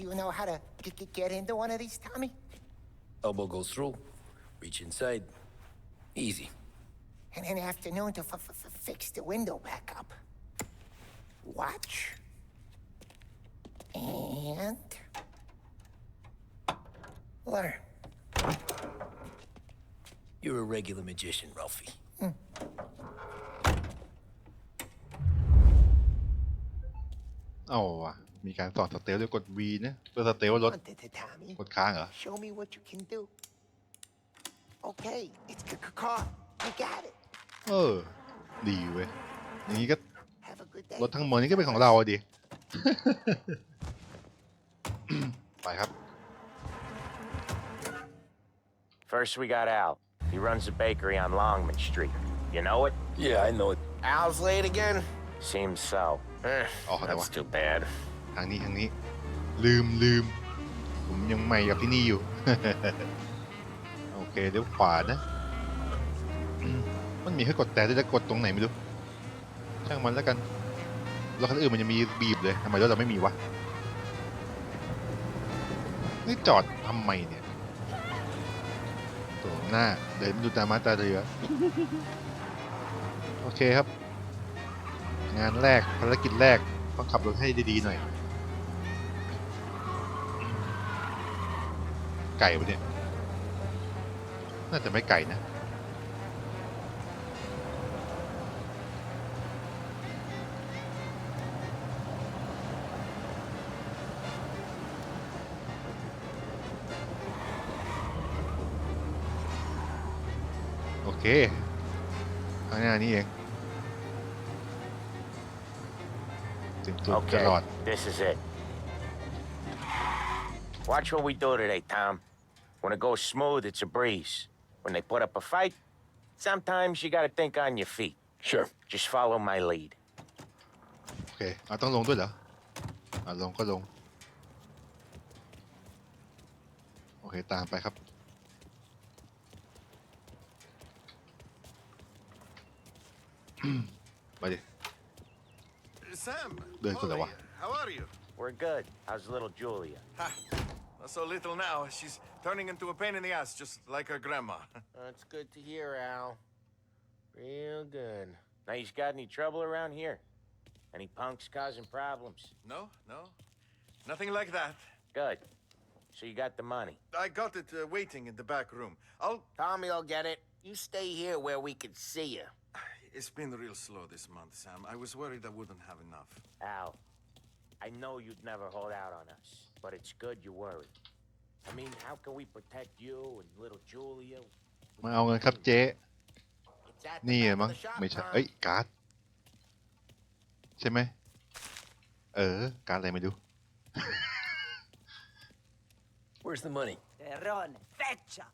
You know how to get into one of these, Tommy? Elbow goes through. Reach inside. Easy. And in the afternoon to fix the window back up. Watch. And learn. You're a regular magician, Ralphie. เอาว่ะมีการสอนสเตลด้วยกด V นะเพื่อสเตลรถกดค้างเหรอ Show me what you can do. Okay, it's caught. You got it. ดีเว้ยอย่างนี้ก็ Have a good day. รถทั้งหมดนี้ก็เป็นของเราดิ ไปครับ First we got Al. He runs a bakery on Longman Street. You know it? Yeah, I know it. Al's late again? Seems so. That's too bad. ทางนี้ลืมผมยังใหม่กับที่นี่อยู่ โอเคเดี๋ยวขวานะ มันมีให้กดแต่ด้วยจะกดตรงไหนไม่รู้ช่างมันแล้วกันรถคันอื่นมันจะมีบีบเลยทำไมรถเราไม่มีวะนี่จอดทำไมเนี่ยตัวหน้าเดินดูตามาตาเรือโอเคครับงานแรกภารกิจแรกต้องขับรถให้ดีๆหน่อยไก่ปะเนี่ยน่าจะไม่ไก่นะโอเคข้างหน้านี้เองOkay, this is it. Watch what we do today, Tom. When it goes smooth, it's a breeze. When they put up a fight, sometimes you gotta think on your feet. Sure. Just follow my lead. โอเคต้องลงด้วยเหรอลงก็ลงโอเคตามไปครับไปดิ Sam, how are you? We're good. How's little Julia? Not so little now. She's turning into a pain in the ass, just like her grandma. That's good to hear, Al. Real good. Now, you got any trouble around here? Any punks causing problems? No. Nothing like that. Good. So you got the money? I got it waiting in the back room. Tommy will get it. You stay here where we can see you. It's been real slow this month, Sam. I was worried I wouldn't have enough. Al, I know you'd never hold out on us, but it's good you're worried. I mean, how can we protect you and little Julia? มาเอาเงินครับเจ๊นี่มั้งไม่ใช่การ์ดใช่ไหมการ์ดอะไรไม่รู้ Where's the money? Terrone, feccia!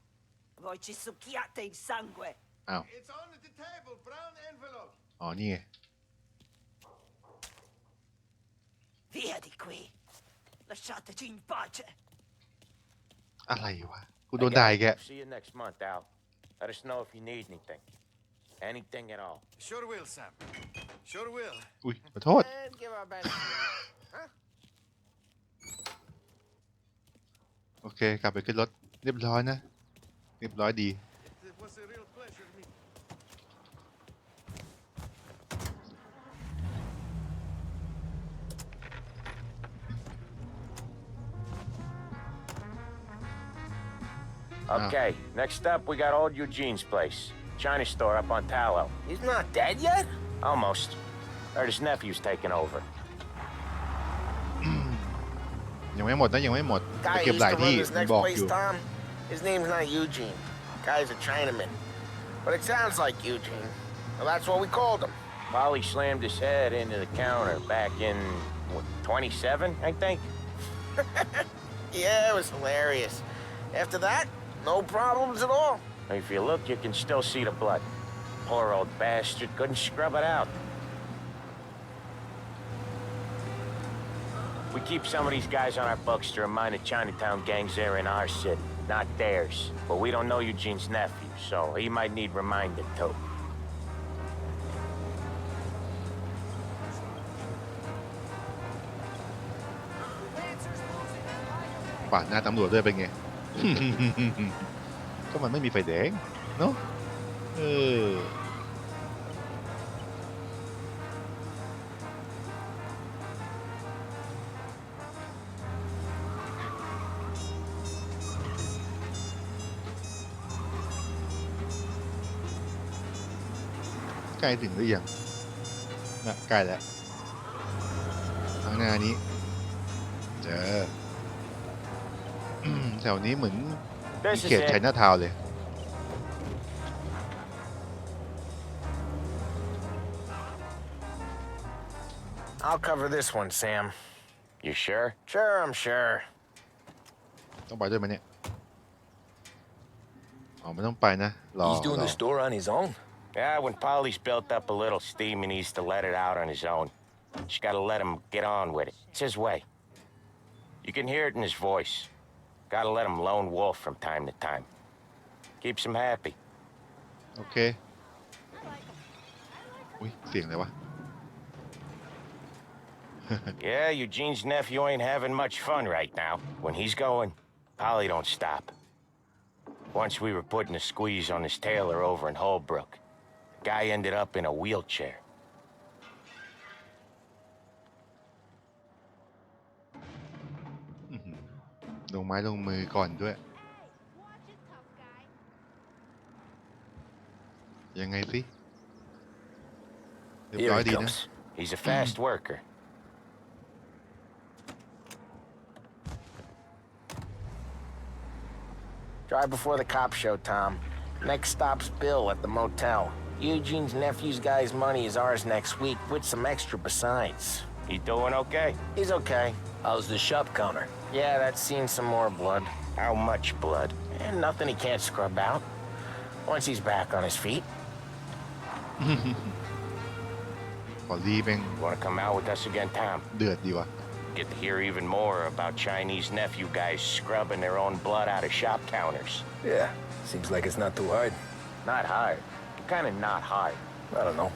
Voi ci succhiate il sangue! It's on the table, brown envelope. อ๋อนี่ไง Via di qui! Lasciateci in pace! อะไรวะกูโดนด่าอีกแก See you next month, Al. Let us know if you need anything. Anything at all. Sure will, Sam. Sure will. อุ้ยขอโทษ And give our best. Huh? โอเคกลับไปขึ้นรถเรียบร้อยนะเรียบร้อยดี It was a real pleasure meeting. โ Okay, next up we got old Eugene's place. China store up on Tallow. He's not dead yet? Almost. Heard his nephew's taking over. ยังไม่หมดนะยังไม่หมดไป Guy เก็บ used หลาย to ที่ run this มัน next บอกอ place, ยู่ Tom. His name's not Eugene. Guy's a Chinaman. But it sounds like Eugene. Well, that's what we called him. Polly slammed his head into the counter back in, what, 27, I think? Yeah, it was hilarious. After that, no problems at all. If you look, you can still see the blood. Poor old bastard couldn't scrub it out. We keep some of these guys on our books to remind the Chinatown gangs they're in our city, not theirs. But we don't know Eugene's nephew, so he might need reminded too. ปาดหน้าตำรวจด้วยเป็นไง ก็มันไม่มีไฟแดงเนาะใกล้ถึงหรือยังนะใกล้แล้วข้างหน้านี้เจอแถวนี้เหมือนเขตไชน่าทาวน์เลย I'll cover this one, Sam. You sure? Sure, I'm sure. ต้องไปด้วยไหมเนี่ยอ๋อไม่ต้องไปนะรอ He's doing the store on his own? Yeah, when Polly's built up a little steam, he needs to let it out on his own. Just gotta let him get on with it. It's his way. You can hear it in his voice. Gotta let him lone wolf from time to time. Keeps him happy. โอเคอุ้ยเสียงอะไรวะ Yeah, Eugene's nephew ain't having much fun right now. When he's going, Polly don't stop. Once we were putting a squeeze on his tailor over in Holbrook. The guy ended up in a wheelchair. ลงไม้ลงมือก่อนด้วยยังไงสิเรียบร้อยดีนะ He's a fast worker. Drive before the cops show, Tom. Next stop's Bill at the motel. Eugene's nephew's guy's money is ours next week, with some extra besides. He doing okay? He's okay. How's the shop counter? Yeah, that's seen some more blood. How much blood? And nothing he can't scrub out. Once he's back on his feet. พอลีเป็น Wanna come out with us again, Tom? เดือดดีวะ Get to hear even more about Chinese nephew guys scrubbing their own blood out of shop counters. Yeah, seems like it's not too hard. Not hard. Kinda not hard. I don't know.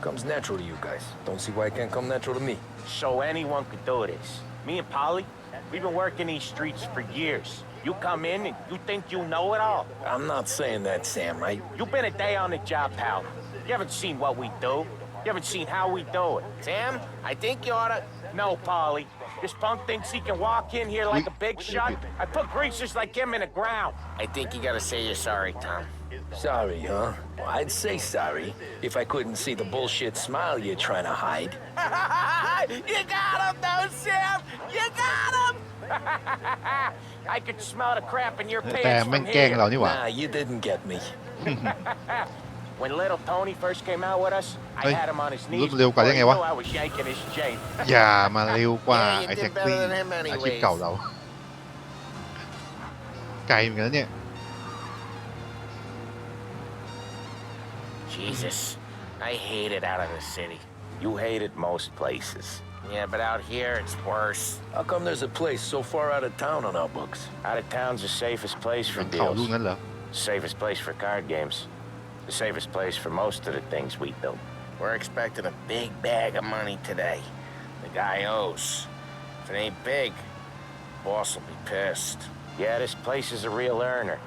Comes natural to you guys. Don't see why it can't come natural to me. So anyone could do this. Me and Polly, we've been working these streets for years. You come in and you think you know it all. I'm not saying that, Sam, right? You've been a day on the job, pal. You haven't seen what we do. You haven't seen how we do it. Sam, I think you oughta... No, Polly. This punk thinks he can walk in here like a big shot. I put greasers like him in the ground. I think you gotta say you're sorry, Tom. Sorry, huh? Well, I'd say sorry if I couldn't see the bullshit smile you're trying to hide. You got him, though, Sam! You got him! I could smell the crap in your แต่ pants แม่ง from แกล้ง here. เรานี่หว่า Nah, you didn't get me. When little Tony first came out with us, I had him on his รู้ knees เร็วกว่า before ได้ he ไง knew วะ I was yanking his chain. อย่ามาเร็วกว่า Yeah, you ไอ้ did แท็ก better ซี่ than him อาชีพ anyways. เก่าเราไกลเหมือนกันนะเนี่ย Jesus, I hate it out of the city. You hate it most places. Yeah, but out here it's worse. How come there's a place so far out of town on our books? Out of town's the safest place for เขาลูก deals. นั้นเหรอ Safest place for card games. The safest place for most of the things we build. We're expecting a big bag of money today. The guy owes. If it ain't big, boss will be pissed. Yeah, this place is a real earner.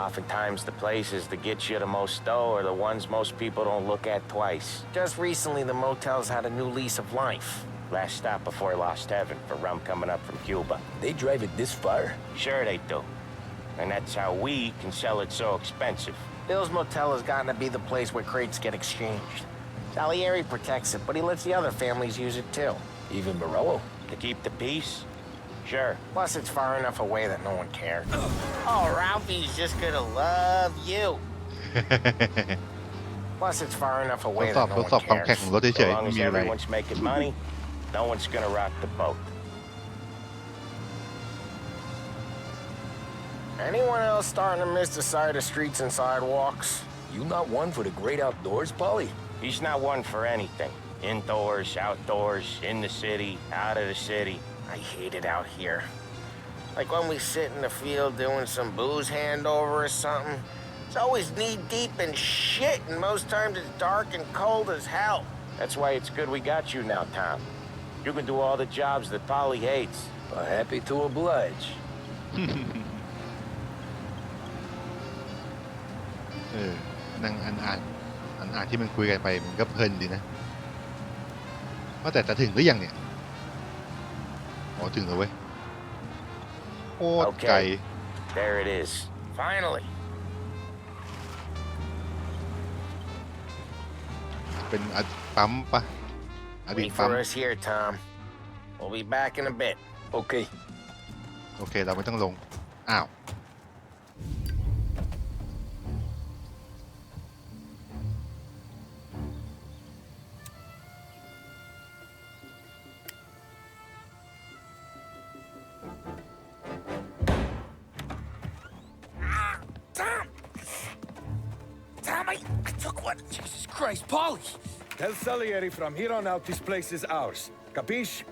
Oftentimes the places that get you the most dough are the ones most people don't look at twice. Just recently, the motel's had a new lease of life. Last stop before Lost Heaven for rum coming up from Cuba. They drive it this far? Sure they do. And that's how we can sell it so expensive. Bill's Motel has gotten to be the place where crates get exchanged. Salieri protects it, but he lets the other families use it too. Even Morello? To keep the peace? Sure. Plus, it's far enough away that no one cares. Oh, Ralphie's just gonna love you. Plus, it's far enough away that no one cares. As long as everyone's making money, no one's gonna rock the boat. Anyone else starting to miss the sight of streets and sidewalks? You not one for the great outdoors, Polly? He's not one for anything. Indoors, outdoors, in the city, out of the city. I hate it out here. Like when we sit in the field doing some booze handover or something. It's always knee-deep in shit, and most times it's dark and cold as hell. That's why it's good we got you now, Tom. You can do all the jobs that Polly hates. Well, happy to oblige. นั่งอ่านที่มันคุยกันไปมันก็เพลินดีนะว่าแต่จะถึงหรือยังเนี่ยอ๋อถึงแล้วเว้ยโคตรไกล There it is. Finally. เป็นปั๊มปะอดีต Wait ปั๊ม for us here, Tom. We'll be back in a bit. Okay. โอเคเราไม่ต้องลงอ้าวI took one. Jesus Christ, Polly! Tell Salieri from here on out this place is ours. Capiche?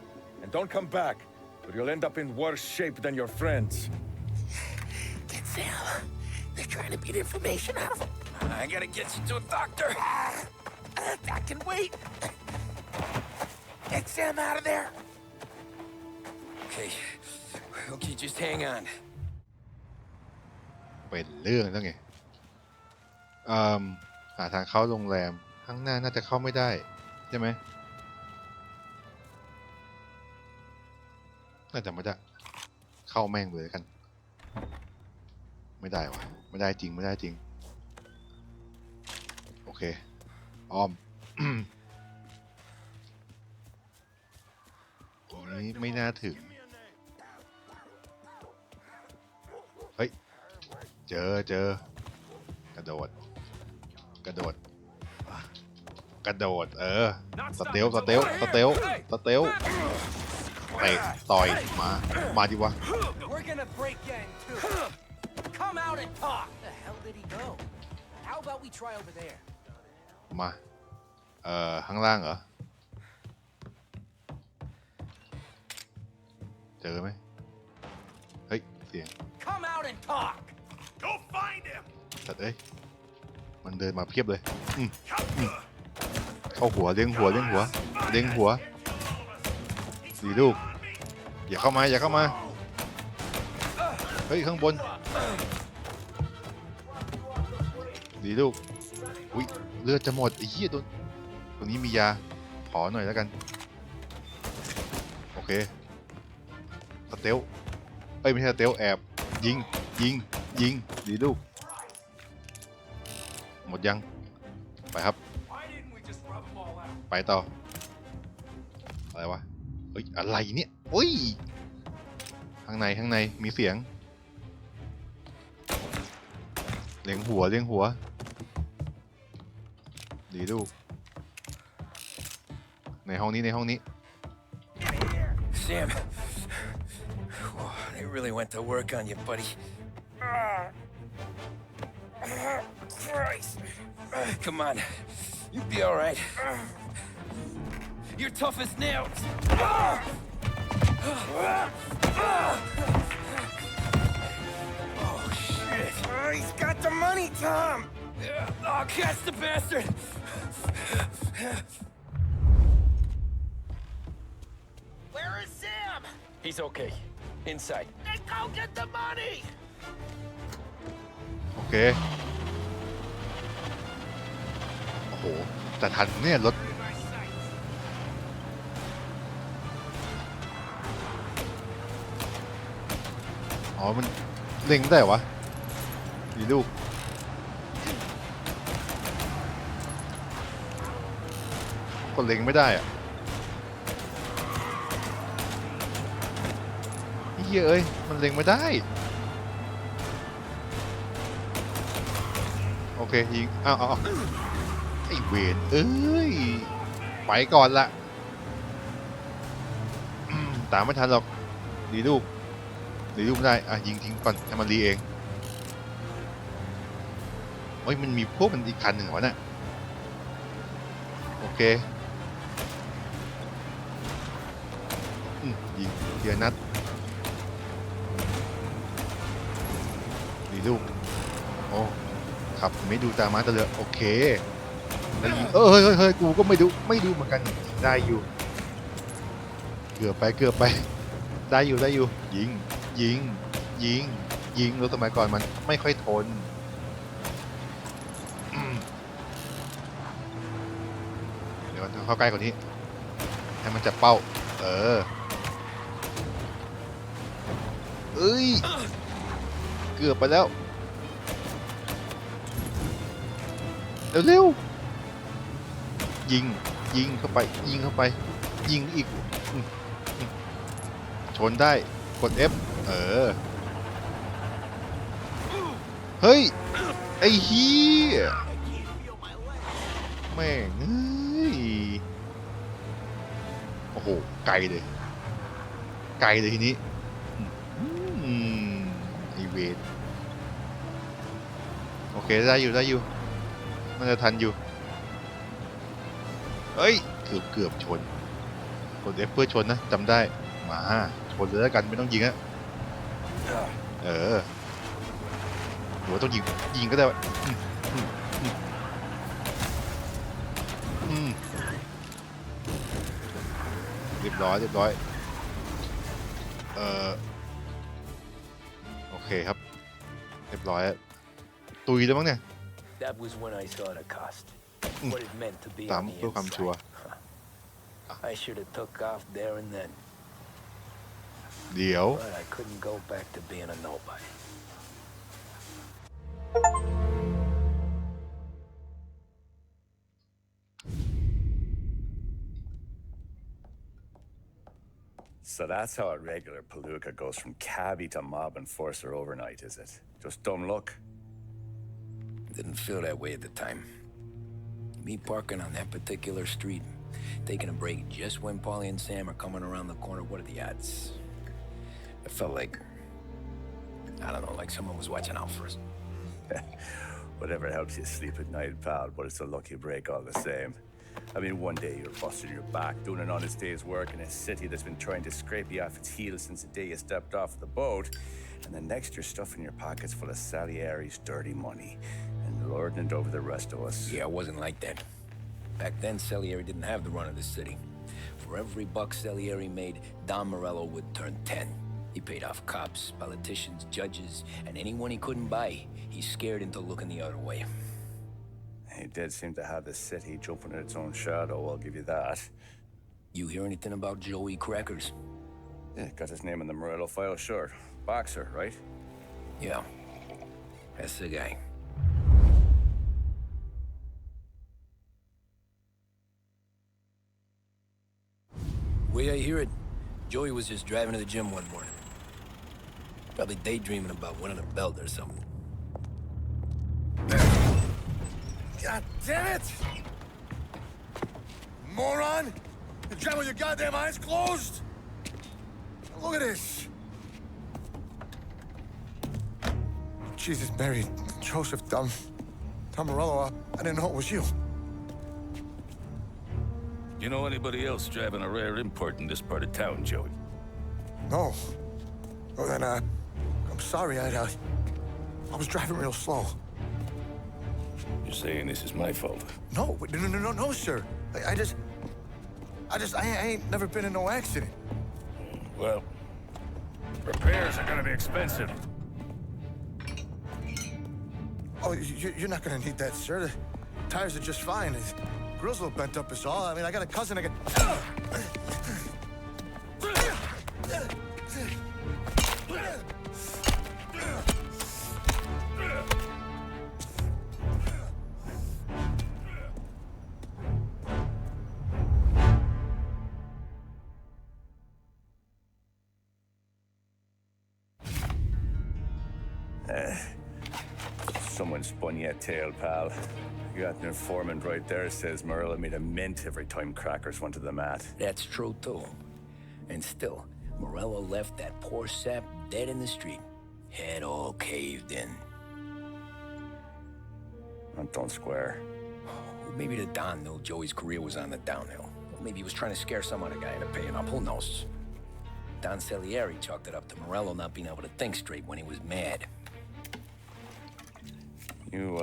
And don't come back, or you'll end up in worse shape than your friends. Get Sam. They're trying to beat information out of him. I gotta get you to a doctor. I can wait. Get Sam out of there. Okay. Okay, just hang on. เป็นเรื่องแล้วไงหาทางเข้าโรงแรมข้างหน้าน่าจะเข้าไม่ได้ใช่ไหมน่าจะไม่ได้เข้าแม่งเลยกันไม่ได้วะไม่ได้จริงไม่ได้จริงโอเคอ้อม ตรงนี้ไม่น่าถึงเฮ้ยเจอกระโดดสเตลเตะต่อยมาดิวะมาข้างล่างเหรอเจอไหมเฮ้ยเสียงสัตว์เอ้ยมันเดินมาเพียบเลยเข้าหัวเลี้ยงหัวดีลูกอย่าเข้ามาเฮ้ยข้างบนดีลูกอุ้ยเลือดจะหมดไอ้เหี้ยโดนตรงนี้มียาขอหน่อยแล้วกันโอเคสเตลไม่ใช่สเตลแอบยิงดีลูกหมดยังไปครับไปต่ออะไรวะเฮ้ยอะไรเนี่ยโอ้ยข้างในมีเสียงเลี้ยงหัวดีลูกในห้องนี้Sam, they really went to work on you, buddy. Christ. Come on. You'll be all right. You're tough as nails. Oh, shit. He's got the money, Tom. Oh, catch the bastard. Where is Sam? He's okay. Inside. Then go get the money. โอเคโอ้โหแต่ทันเนี่ยรถอ๋อมันเล็งได้วะ ดีลูกก็เล็งไม่ได้อะเฮ้ยเอ้ยมันเล็งไม่ได้โอเคยิงอ้าวไอ้เวนเอ้ยไปก่อนละตามไม่ทันหรอกดีลูกไม่ได้อ่ะยิงทิ้งก่อนให้มันรีเองเฮ้ยมันมีพวกมันอีกคันหนึ่งวะน่ะโอเคยิงเดียวนัดดีลูกโอ้ขับไม่ดูตามาตะเลือโอเคแล้วยิงเฮ้ยกูก็ไม่ดูเหมือนกันได้อยู่เกือบไปได้อยู่ยิงรถสมัยก่อนมันไม่ค่อยทนเดี๋ยวเข้าใกล้กว่านี้ให้มันจับเป้าเอ้ยเกือบไปแล้วเร็วยิงเข้าไปยิงอีกชนได้กด F เฮ้ยไอ้เหี้ยแม่งเฮ้ยโอ้โหไกลเลยทีนี้ไอเวทโอเคได้อยู่มันจะทันอยู่เฮ้ยเกือบชนกด F เพื่อชนนะจำได้มาชนเลยแล้วกันไม่ต้องยิงอะหรือว่าต้องยิงก็ได้เรียบร้อยโอเคครับเรียบร้อยตุยแล้วมั้งเนี่ย That was when I saw the cost. What it meant to be ตาม on the เพื่อความชัวร์ I should have took off there and then. เดี๋ยว But I couldn't go back to being a nobody. So that's how a regular palooka goes from cabbie to mob enforcer overnight, is it? Just dumb luck? Didn't feel that way at the time. Me parking on that particular street, taking a break just when Paulie and Sam are coming around the corner, what are the odds? I felt like, I don't know, like someone was watching out for us. Whatever helps you sleep at night, pal, but it's a lucky break all the same. I mean, one day you're busting your back, doing an honest day's work in a city that's been trying to scrape you off its heels since the day you stepped off the boat, and the next you're stuffing your pockets full of Salieri's dirty money and lording it over the rest of us. Yeah, it wasn't like that. Back then, Salieri didn't have the run of the city. For every buck Salieri made, Don Morello would turn 10. He paid off cops, politicians, judges, and anyone he couldn't buy, he scared into looking the other way. He did seem to have the city jumping in its own shadow, I'll give you that. You hear anything about Joey Crackers? Yeah, got his name in the Morello file, sure. Boxer, right? Yeah, that's the guy. The way I hear it, Joey was just driving to the gym one morning. Probably daydreaming about winning a belt or something. God damn it! Moron! You drive with your goddamn eyes closed? Look at this! Jesus, Mary, Joseph, Tom Morello, I didn't know it was you. You know anybody else driving a rare import in this part of town, Joey? No. Well, then, I'm sorry, I was driving real slow. You're saying this is my fault? No, no, sir. I ain't never been in no accident. Well, repairs are gonna be expensive. Oh, you're not gonna need that, sir. The tires are just fine. The grill's a little bent up is all. I mean, I got a cousin I can... haven't spun yet, tail, pal. You got an informant right there says Morello made a mint every time crackers went to the mat. That's true, too. And still, Morello left that poor sap dead in the street. Head all caved in. That don't square. Maybe the Don knew Joey's career was on the downhill. Maybe he was trying to scare some other guy into paying up. Who knows? Don Salieri chalked it up to Morello not being able to think straight when he was mad. You,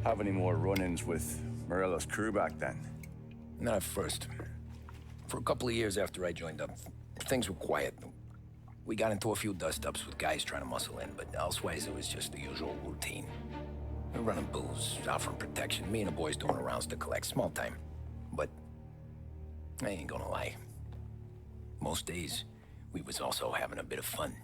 have any more run-ins with Morello's crew back then? Not at first. For a couple of years after I joined up, things were quiet. We got into a few dust-ups with guys trying to muscle in, but elsewise it was just the usual routine. We're running booze, offering protection, me and the boys doing the rounds to collect, small time. But I ain't gonna lie. Most days, we was also having a bit of fun.